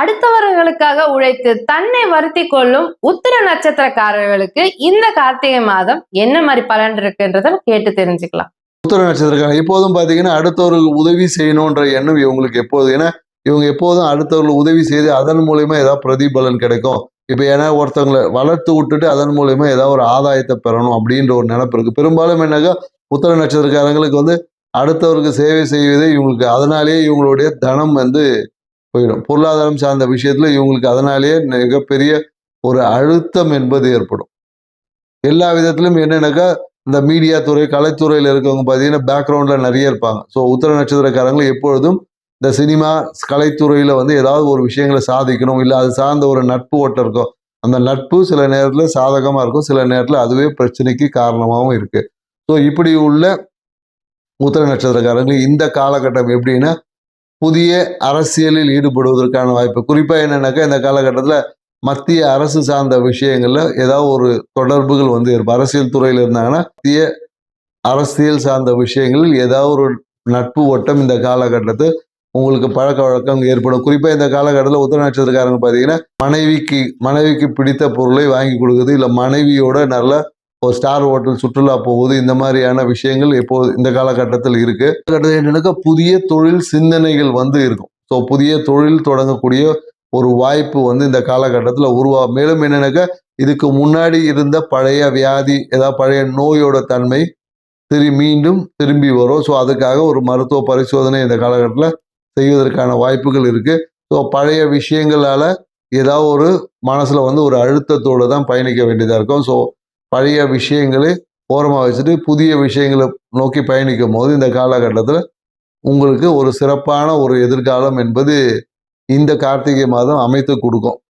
அடுத்தவர்களுக்காக உழைத்து தன்னை வருத்திக் கொள்ளும் உத்திர நட்சத்திரக்காரர்களுக்கு இந்த கார்த்திகை மாதம் என்ன மாதிரி பலன் இருக்குன்றத கேட்டு தெரிஞ்சுக்கலாம். உத்திர நட்சத்திரக்காரங்க எப்போதும் பாத்தீங்கன்னா அடுத்தவர்களுக்கு உதவி செய்யணும்ன்ற எண்ணம் இவங்களுக்கு எப்போது, ஏன்னா இவங்க எப்போதும் அடுத்தவர்களுக்கு உதவி செய்து அதன் மூலியமா ஏதாவது பிரதிபலன் கிடைக்கும். இப்ப ஏன்னா ஒருத்தவங்களை வளர்த்து விட்டுட்டு அதன் மூலியமா ஏதாவது ஒரு ஆதாயத்தை பெறணும் அப்படின்ற ஒரு நினைப்பு இருக்கு. பெரும்பாலும் என்னக்கா உத்திர நட்சத்திரக்காரங்களுக்கு அடுத்தவருக்கு சேவை செய்வதே இவங்களுக்கு, அதனாலேயே இவங்களுடைய தனம் போயிடும். பொருளாதாரம் சார்ந்த விஷயத்துல இவங்களுக்கு அதனாலேயே மிகப்பெரிய ஒரு அழுத்தம் என்பது ஏற்படும். எல்லா விதத்திலும் என்னன்னாக்கா இந்த மீடியா துறை, கலைத்துறையில் இருக்கவங்க பார்த்தீங்கன்னா பேக்ரவுண்ட்ல நிறைய இருப்பாங்க. ஸோ உத்திர நட்சத்திரக்காரங்களும் எப்பொழுதும் இந்த சினிமா கலைத்துறையில ஏதாவது ஒரு விஷயங்களை சாதிக்கணும், இல்லை அது சார்ந்த ஒரு நட்பு ஓட்டம் இருக்கும். அந்த நட்பு சில நேரத்தில் சாதகமா இருக்கும், சில நேரத்தில் அதுவே பிரச்சனைக்கு காரணமாகவும் இருக்கு. ஸோ இப்படி உள்ள உத்திர நட்சத்திரக்காரங்களுக்கு இந்த காலகட்டம் எப்படின்னா புதிய அரசியலில் ஈடுபடுவதற்கான வாய்ப்பு. குறிப்பா என்னன்னாக்கா இந்த காலகட்டத்தில் மத்திய அரசு சார்ந்த விஷயங்கள்ல ஏதாவது ஒரு தொடர்புகள் இருக்கும். அரசியல் துறையில் இருந்தாங்கன்னா மத்திய அரசியல் சார்ந்த விஷயங்களில் ஏதாவது ஒரு நட்பு ஓட்டம் இந்த காலகட்டத்தில் உங்களுக்கு பழக்க வழக்கம் ஏற்படும். குறிப்பா இந்த காலகட்டத்தில் உத்திர நட்சத்திரக்காரங்க பார்த்தீங்கன்னா மனைவிக்கு பிடித்த பொருளை வாங்கி கொடுக்குறது, இல்லை மனைவியோட நல்ல ஒரு ஸ்டார் ஹோட்டல் சுற்றுலா போகுது, இந்த மாதிரியான விஷயங்கள் எப்போது இந்த காலகட்டத்தில் இருக்கு. என்னன்னாக்கா புதிய தொழில் சிந்தனைகள் இருக்கும். ஸோ புதிய தொழில் தொடங்கக்கூடிய ஒரு வாய்ப்பு இந்த காலகட்டத்தில் உருவாகும். மேலும் என்னன்னாக்கா இதுக்கு முன்னாடி இருந்த பழைய வியாதி, ஏதாவது பழைய நோயோட தன்மை மீண்டும் திரும்பி வரும். ஸோ அதுக்காக ஒரு மருத்துவ பரிசோதனை இந்த காலகட்டத்தில் செய்வதற்கான வாய்ப்புகள் இருக்கு. ஸோ பழைய விஷயங்களால ஏதாவது ஒரு மனசுல ஒரு அழுத்தத்தோடு தான் பயணிக்க வேண்டியதா இருக்கும். ஸோ பழைய விஷயங்களை ஓரமாக வச்சுட்டு புதிய விஷயங்களை நோக்கி பயணிக்கும் போது இந்த காலகட்டத்தில் உங்களுக்கு ஒரு சிறப்பான ஒரு எதிர்காலம் என்பது இந்த கார்த்திகை மாதம் அமைத்து கொடுக்கும்.